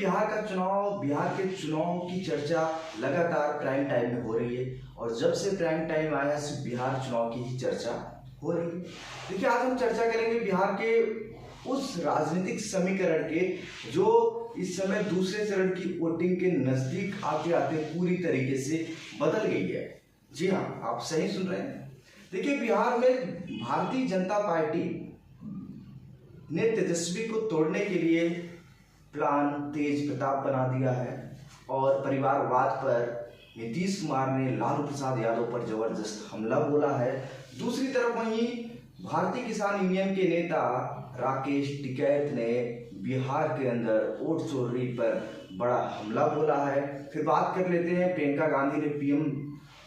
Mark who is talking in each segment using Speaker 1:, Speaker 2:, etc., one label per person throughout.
Speaker 1: बिहार के चुनाव की चर्चा लगातार प्राइम टाइम में हो रही है और जब से प्राइम टाइम आया सिर्फ बिहार चुनाव की ही चर्चा हो रही है। देखिए, आज हम चर्चा करेंगे बिहार के उस राजनीतिक समीकरण के जो इस समय दूसरे चरण की वोटिंग के नजदीक आते आते पूरी तरीके से बदल गई है। जी हाँ, आप सही सुन रहे हैं। देखिए, बिहार में भारतीय जनता पार्टी ने तेजस्वी को तोड़ने के लिए प्लान तेज प्रताप बना दिया है और परिवारवाद पर नीतीश कुमार ने लालू प्रसाद यादव पर जबरदस्त हमला बोला है। दूसरी तरफ वहीं भारतीय किसान यूनियन के नेता राकेश टिकैत ने बिहार के अंदर वोट चोरी पर बड़ा हमला बोला है। फिर बात कर लेते हैं, प्रियंका गांधी ने पीएम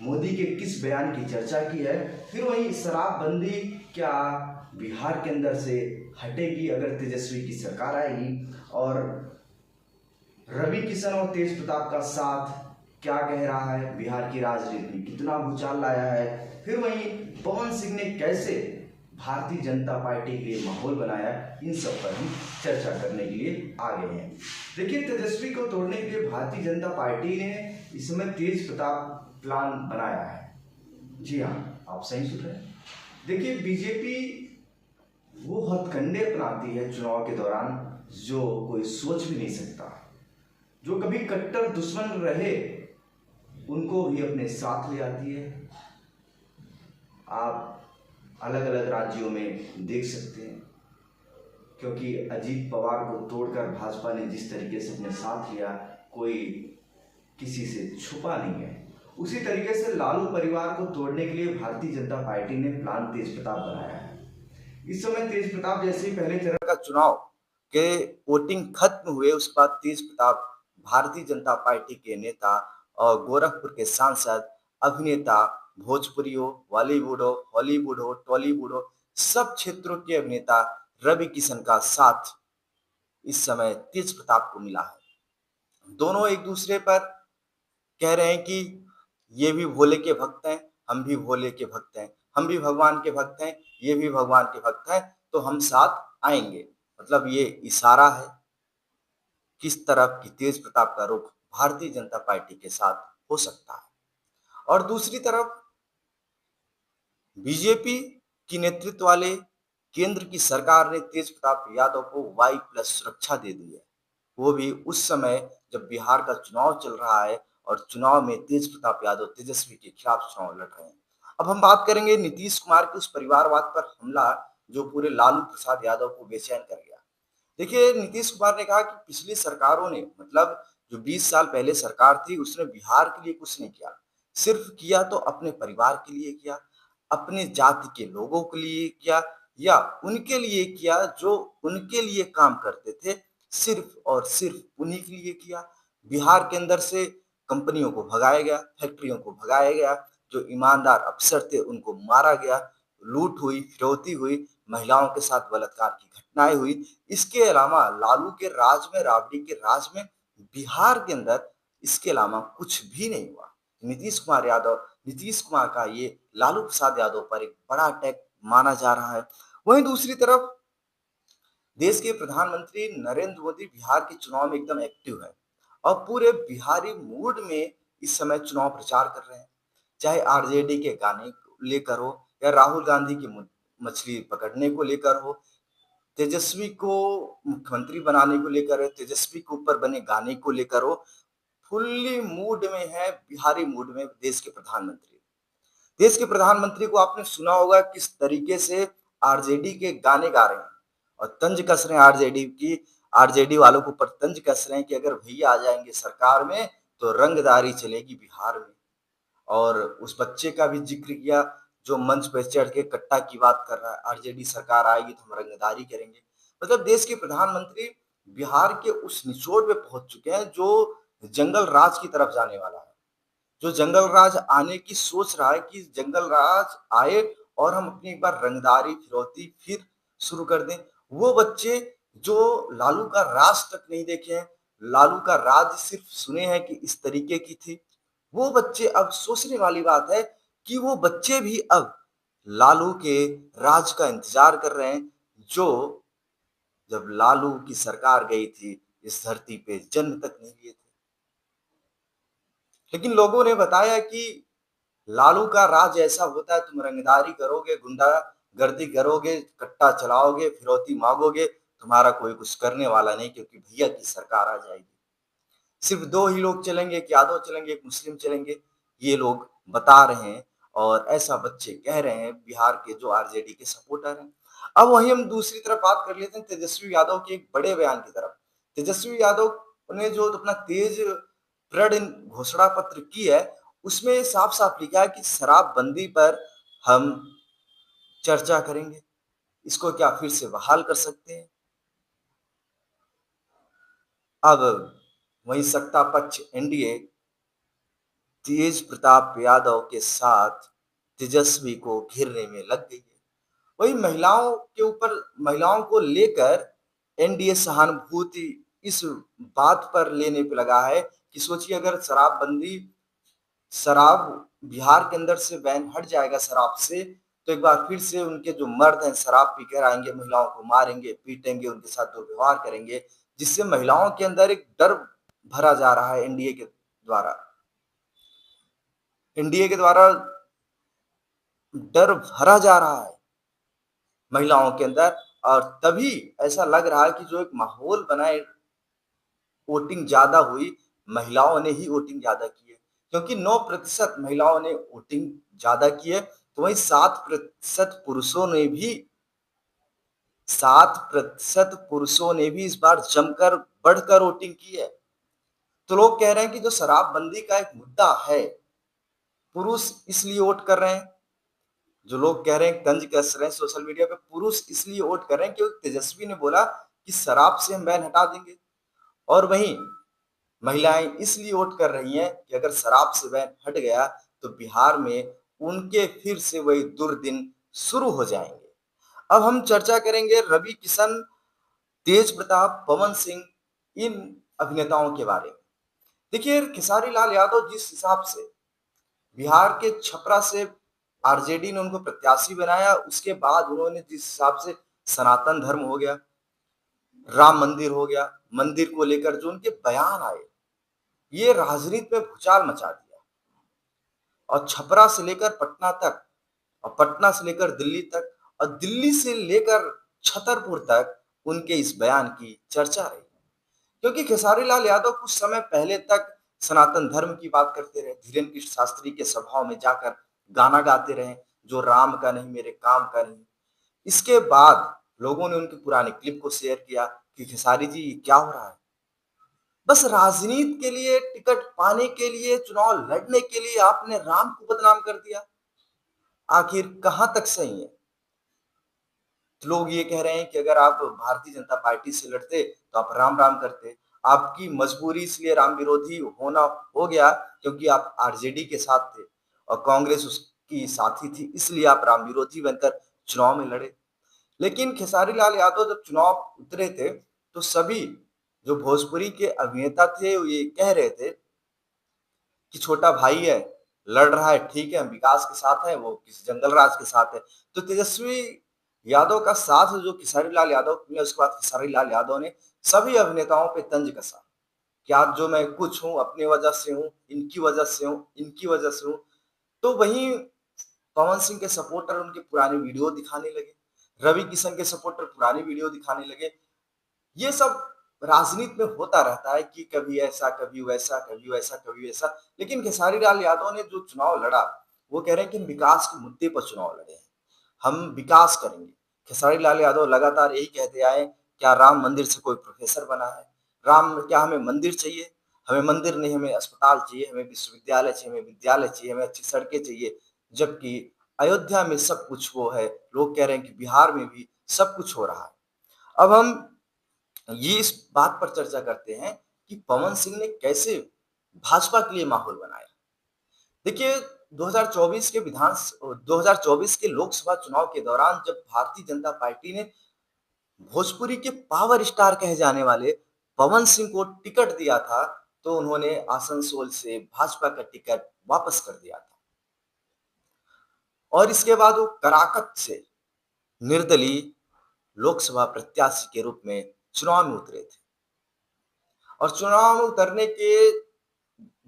Speaker 1: मोदी के किस बयान की चर्चा की है। फिर वहीं शराबबंदी क्या बिहार के अंदर से हटेगी अगर तेजस्वी की सरकार आएगी, और रवि किशन और तेज प्रताप का साथ क्या कह रहा है, बिहार की राजनीति में कितना भूचाल लाया है। फिर वहीं पवन सिंह ने कैसे भारतीय जनता पार्टी के लिए माहौल बनाया, इन सब पर हम चर्चा करने के लिए आ गए हैं। देखिए, तेजस्वी को तोड़ने के लिए भारतीय जनता पार्टी ने इस समय तेज प्रताप प्लान बनाया है। जी हाँ, आप सही सुन रहे हैं। देखिए, बीजेपी वो हथकंडे अपनाती है चुनाव के दौरान जो कोई सोच भी नहीं सकता। जो कभी कट्टर दुश्मन रहे उनको भी अपने साथ ले आती है। आप अलग अलग राज्यों में देख सकते हैं, क्योंकि अजीत पवार को तोड़कर भाजपा ने जिस तरीके से अपने साथ लिया, कोई किसी से छुपा नहीं है। उसी तरीके से लालू परिवार को तोड़ने के लिए भारतीय जनता पार्टी ने प्लान तेज प्रताप बनाया है। इस समय तेज प्रताप जैसे ही पहले चरण का चुनाव के वोटिंग खत्म हुए, उसके बाद तेज प्रताप भारतीय जनता पार्टी के नेता और गोरखपुर के सांसद, अभिनेता, भोजपुरी हो, बॉलीवुड हो, हॉलीवुड हो, टॉलीवुड हो, सब क्षेत्रों के अभिनेता रवि किशन का साथ इस समय तेज प्रताप को मिला है। दोनों एक दूसरे पर कह रहे हैं कि ये भी भोले के भक्त हैं, हम भी भोले के भक्त हैं, हम भी भगवान के भक्त हैं, ये भी भगवान के भक्त हैं, तो हम साथ आएंगे। मतलब ये इशारा है किस तरफ की तेज प्रताप का रुख भारतीय जनता पार्टी के साथ हो सकता है। और दूसरी तरफ बीजेपी की नेतृत्व वाले केंद्र की सरकार ने तेज प्रताप यादव को वाई प्लस सुरक्षा दे दी है, वो भी उस समय जब बिहार का चुनाव चल रहा है और चुनाव में तेज प्रताप यादव तेजस्वी के खिलाफ चुनाव लड़ रहे हैं। अब हम बात करेंगे नीतीश कुमार के उस परिवारवाद पर हमला जो पूरे लालू प्रसाद यादव को बेचैन कर गया। देखिए, नीतीश कुमार ने कहा कि पिछली सरकारों ने, मतलब जो 20 साल पहले सरकार थी, उसने बिहार के लिए कुछ नहीं किया। सिर्फ किया तो अपने परिवार के लिए किया, अपने जाति के लोगों के लिए किया, या उनके लिए किया जो उनके लिए काम करते थे, सिर्फ और सिर्फ उन्हीं के लिए किया। बिहार के अंदर से कंपनियों को भगाया गया, फैक्ट्रियों को भगाया गया, जो ईमानदार अफसर थे उनको मारा गया, लूट हुई, फिरौती हुई, महिलाओं के साथ बलात्कार की घटनाएं हुई। इसके अलावा लालू के राज में, राबड़ी के राज में बिहार के अंदर इसके अलावा कुछ भी नहीं हुआ। नीतीश कुमार का ये लालू प्रसाद यादव पर एक बड़ा अटैक माना जा रहा है। वहीं दूसरी तरफ देश के प्रधानमंत्री नरेंद्र मोदी बिहार के चुनाव में एकदम एक्टिव है और पूरे बिहारी मूड में इस समय चुनाव प्रचार कर रहे हैं। चाहे आरजेडी के गाने को लेकर हो, या राहुल गांधी की मछली पकड़ने को लेकर हो, तेजस्वी को मुख्यमंत्री बनाने को लेकर हो, तेजस्वी के ऊपर बने गाने को लेकर हो, फुल्ली मूड में है, बिहारी मूड में देश के प्रधानमंत्री। देश के प्रधानमंत्री को आपने सुना होगा किस तरीके से आरजेडी के गाने गा रहे हैं और तंज कस रहे हैं आरजेडी वालों के ऊपर तंज कस रहे हैं कि अगर भैया आ जाएंगे सरकार में तो रंगदारी चलेगी बिहार में। और उस बच्चे का भी जिक्र किया जो मंच पर चढ़ के कट्टा की बात कर रहा है, आरजेडी सरकार आएगी तो हम रंगदारी करेंगे। मतलब देश के प्रधानमंत्री बिहार के उस निचोड़ पे पहुंच चुके हैं जो जंगल राज की तरफ जाने वाला है, जो जंगल राज आने की सोच रहा है कि जंगल राज आए और हम अपनी एक बार रंगदारी फिरौती फिर शुरू कर दें। वो बच्चे जो लालू का राज तक नहीं देखे हैं, लालू का राज सिर्फ सुने हैं कि इस तरीके की थी, वो बच्चे अब सोचने वाली बात है कि वो बच्चे भी अब लालू के राज का इंतजार कर रहे हैं, जो जब लालू की सरकार गई थी इस धरती पे जन्म तक नहीं लिए थे। लेकिन लोगों ने बताया कि लालू का राज ऐसा होता है, तुम रंगदारी करोगे, गुंडागर्दी करोगे, कट्टा चलाओगे, फिरौती मांगोगे, तुम्हारा कोई कुछ करने वाला नहीं, क्योंकि भैया की सरकार आ जाएगी। सिर्फ दो ही लोग चलेंगे, एक यादव चलेंगे, एक मुस्लिम चलेंगे, ये लोग बता रहे हैं और ऐसा बच्चे कह रहे हैं बिहार के जो आरजेडी के सपोर्टर हैं। अब वहीं हम दूसरी तरफ बात कर लेते हैं तेजस्वी यादव के एक बड़े बयान की तरफ। तेजस्वी यादव ने जो अपना तेज प्रण घोषणा पत्र की है, उसमें साफ साफ लिखा है कि शराबबंदी पर हम चर्चा करेंगे, इसको क्या फिर से बहाल कर सकते हैं। अब वहीं सत्ता पक्ष एनडीए तेज प्रताप यादव के साथ तेजस्वी को घेरने में लग गई है। वही महिलाओं को लेकर एनडीए सहानुभूति इस बात पर लेने पे लगा है कि सोचिए, अगर शराब बिहार के अंदर से बैन हट जाएगा शराब से, तो एक बार फिर से उनके जो मर्द हैं शराब पीकर आएंगे, महिलाओं को मारेंगे, पीटेंगे, उनके साथ दुर्व्यवहार करेंगे, जिससे महिलाओं के अंदर एक डर भरा जा रहा है। एनडीए के द्वारा डर भरा जा रहा है महिलाओं के अंदर, और तभी ऐसा लग रहा है कि जो एक माहौल बना है, वोटिंग ज्यादा हुई, महिलाओं ने ही वोटिंग ज्यादा की है, क्योंकि 9% महिलाओं ने वोटिंग ज्यादा की है, तो वहीं 7% पुरुषों ने भी इस बार जमकर बढ़कर वोटिंग की है। तो लोग कह रहे हैं कि जो शराबबंदी का एक मुद्दा है, पुरुष इसलिए वोट कर रहे हैं, जो लोग कह रहे हैं, तंज कस रहे हैं सोशल मीडिया पे, पुरुष इसलिए वोट कर रहे हैं क्योंकि तेजस्वी ने बोला कि शराब से हम बैन हटा देंगे, और वहीं महिलाएं इसलिए वोट कर रही हैं कि अगर शराब से बैन हट गया तो बिहार में उनके फिर से वही दुर्दिन शुरू हो जाएंगे। अब हम चर्चा करेंगे रवि किशन, तेज प्रताप, पवन सिंह, इन अभिनेताओं के बारे में। देखिए, खेसारी लाल यादव जिस हिसाब से बिहार के छपरा से आरजेडी ने उनको प्रत्याशी बनाया, उसके बाद उन्होंने जिस हिसाब से सनातन धर्म हो गया, राम मंदिर हो गया, मंदिर को लेकर जो उनके बयान आए, ये राजनीति में भूचाल मचा दिया। और छपरा से लेकर पटना तक, और पटना से लेकर दिल्ली तक, और दिल्ली से लेकर छतरपुर तक उनके इस बयान की चर्चा रही, क्योंकि खेसारी लाल यादव कुछ समय पहले तक सनातन धर्म की बात करते रहे, धीरेन्द्र कृष्ण शास्त्री के सभाओं में जाकर गाना गाते रहे, जो राम का नहीं मेरे काम का नहीं। इसके बाद लोगों ने उनकी पुरानी क्लिप को शेयर किया कि खेसारी जी क्या हो रहा है, बस राजनीति के लिए, टिकट पाने के लिए, चुनाव लड़ने के लिए आपने राम को बदनाम कर दिया। आखिर कहां तक सही है? तो लोग ये कह रहे हैं कि अगर आप भारतीय जनता पार्टी से लड़ते तो आप राम राम करते, आपकी मजबूरी इसलिए राम विरोधी होना हो गया क्योंकि आप आरजेडी के साथ थे और कांग्रेस उसकी साथी थी, इसलिए आप राम विरोधी बनकर चुनाव में लड़े। लेकिन खेसारी लाल यादव जब चुनाव उतरे थे, तो सभी जो भोजपुरी के अभिनेता थे वो ये कह रहे थे कि छोटा भाई है, लड़ रहा है, ठीक है, हम विकास के साथ हैं, वो किसी जंगल राज के साथ है। तो तेजस्वी यादव का साथ जो खेसारी लाल यादव ने, उसके बाद खेसारी लाल यादव ने सभी अभिनेताओं पे तंज कसा कि आज जो मैं कुछ हूँ अपनी वजह से हूँ, इनकी वजह से हूँ, इनकी वजह से हूँ। तो वहीं पवन सिंह के सपोर्टर उनकी पुरानी वीडियो दिखाने लगे, रवि किशन के सपोर्टर पुरानी वीडियो दिखाने लगे। ये सब राजनीति में होता रहता है कि कभी ऐसा, कभी वैसा, कभी वैसा, कभी वैसा। लेकिन खेसारी लाल यादव ने जो चुनाव लड़ा, वो कह रहे हैं कि हम विकास के मुद्दे पर चुनाव लड़े हैं, हम विकास करेंगे। खेसारी लाल यादव लगातार यही कहते आए, क्या राम मंदिर से कोई प्रोफेसर बना है? क्या हमें मंदिर चाहिए? हमें मंदिर नहीं, हमें अस्पताल चाहिए, हमें विश्वविद्यालय चाहिए, हमें विद्यालय चाहिए, हमें अच्छी सड़कें चाहिए। जबकि अयोध्या में सब कुछ वो है, लोग कह रहे हैं कि बिहार में भी सब कुछ हो रहा है। अब हम ये इस बात पर चर्चा करते हैं कि पवन सिंह ने कैसे भाजपा के लिए माहौल बनाया। देखिए, 2024 के लोकसभा चुनाव के दौरान जब भारतीय जनता पार्टी ने भोजपुरी के पावर स्टार कहे जाने वाले पवन सिंह को टिकट दिया था, तो उन्होंने आसनसोल से भाजपा का टिकट वापस कर दिया था, और इसके बाद वो कराकत से निर्दलीय लोकसभा प्रत्याशी के रूप में चुनाव में उतरे थे। और चुनाव में उतरने के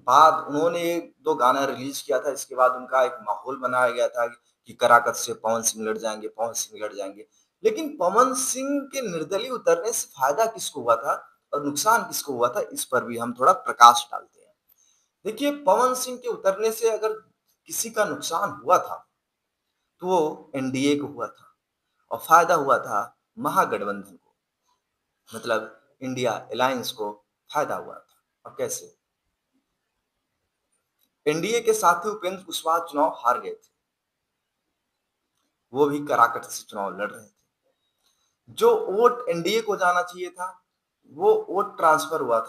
Speaker 1: बाद उन्होंने 1-2 गाना रिलीज़ किया था, इसके बाद उनका एक माहौल बनाया गया था कि कराकत से पवन सिंह लड़ जाएँगे, पवन सिंह लड़ जाएँगे। लेकिन पवन सिंह के निर्दलीय उतरने से फ़ायदा किसको हुआ था और नुकसान किसको हुआ था, इस पर भी हम थोड़ा प्रकाश डालते हैं। देखिए, पवन सिंह के उतरने से अगर किसी का नुकसान हुआ था, तो वो एनडीए को हुआ था और फ़ायदा हुआ था महागठबंधन को, मतलब इंडिया अलायंस को फ़ायदा हुआ था। अब कैसे? एनडीए के साथी उपेंद्र कुशवाहा चुनाव हार गए थे। वो भी कराकट से चुनाव लड़ रहे थे। जो वोट एनडीए को जाना चाहिए था, वो वोट ट्रांसफर हुआ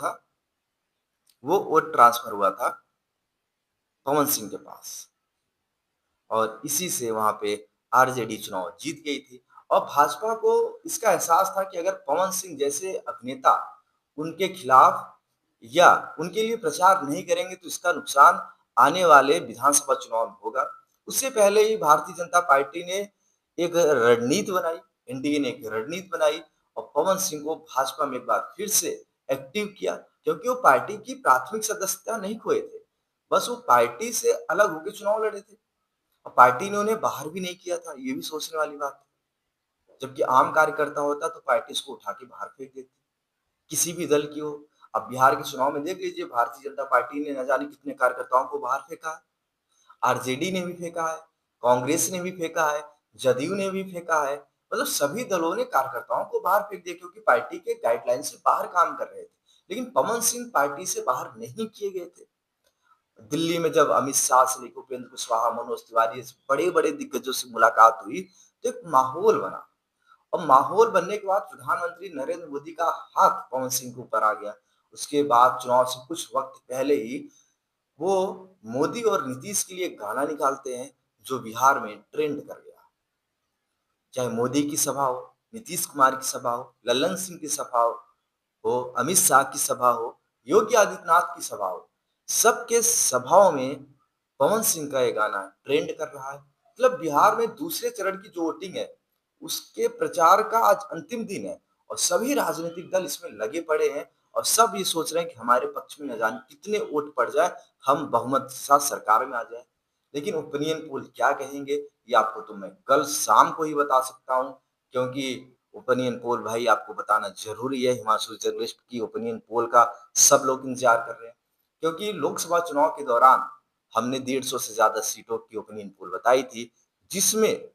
Speaker 1: था पवन सिंह के पास और इसी से वहां पे आरजेडी चुनाव जीत गई थी। और भाजपा को इसका एहसास था कि अगर पवन सिंह जैसे अभिनेता उनके खिलाफ या उनके लिए प्रचार नहीं करेंगे तो इसका नुकसान आने वाले विधानसभा चुनाव में होगा। उससे पहले ही भारतीय जनता पार्टी ने एक रणनीति बनाई, एनडीए ने एक रणनीति बनाई और पवन सिंह को भाजपा में एक बार फिर से एक्टिव किया, क्योंकि वो पार्टी की प्राथमिक सदस्यता नहीं खोए थे, बस वो पार्टी से अलग होकर चुनाव लड़े थे और पार्टी ने उन्हें बाहर भी नहीं किया था, ये भी सोचने वाली बात है। जबकि आम कार्यकर्ता होता तो पार्टी उसको उठा के बाहर फेंक देती, किसी भी दल की हो। अब बिहार के चुनाव में देख लीजिए, भारतीय जनता पार्टी ने न जाने कितने कार्यकर्ताओं को बाहर फेंका है, आरजेडी ने भी फेंका है, कांग्रेस ने भी फेंका है, जदयू ने भी फेंका है। मतलब सभी दलों ने कार्यकर्ताओं को बाहर फेंक दिया क्योंकि पार्टी के गाइडलाइन से बाहर काम कर रहे थे। लेकिन पवन सिंह पार्टी से बाहर नहीं किए गए थे। दिल्ली में जब अमित शाह से लेकर उपेंद्र कुशवाहा, मनोज तिवारी ऐसे बड़े-बड़े दिग्गजों से मुलाकात हुई, तो एक माहौल बना और माहौल बनने के बाद प्रधानमंत्री नरेंद्र मोदी का हाथ पवन सिंह के ऊपर आ गया। उसके बाद चुनाव से कुछ वक़्त पहले ही वो मोदी और नीतीश के लिए एक गाना निकालते हैं, जो बिहार में ट्रेंड कर गया। चाहे मोदी की सभा हो, नीतीश कुमार की सभा हो, लल्लन सिंह की सभा हो, अमित शाह की सभा हो, योगी आदित्यनाथ की सभा हो, सबके सभाओं में पवन सिंह का ये गाना ट्रेंड कर रहा है। मतलब बिहार में दूसरे चरण की जो वोटिंग है, उसके प्रचार का आज अंतिम दिन है और सभी राजनीतिक दल इसमें लगे पड़े हैं और सब ये सोच रहे हैं कि हमारे पक्ष में न जाने कितने वोट पड़ जाए, हम बहुमत के साथ सरकार में आ जाए। लेकिन ओपिनियन पोल क्या कहेंगे, ये आपको तो मैं कल शाम को ही बता सकता हूँ, क्योंकि ओपिनियन पोल भाई आपको बताना ज़रूरी है। हिमाचल जर्नलिस्ट की ओपिनियन पोल का सब लोग इंतज़ार कर रहे हैं, क्योंकि लोकसभा चुनाव के दौरान हमने 150 से ज़्यादा सीटों की ओपिनियन पोल बताई थी, जिसमें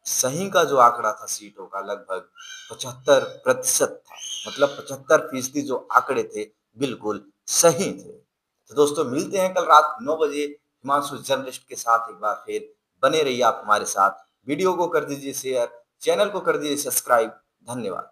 Speaker 1: सही का जो आंकड़ा था सीटों का लगभग 75% था। मतलब 75% जो आंकड़े थे, बिल्कुल सही थे। तो दोस्तों मिलते हैं कल रात 9 बजे हिमांशु जर्नलिस्ट के साथ एक बार फिर। बने रहिए आप हमारे साथ। वीडियो को कर दीजिए शेयर, चैनल को कर दीजिए सब्सक्राइब। धन्यवाद।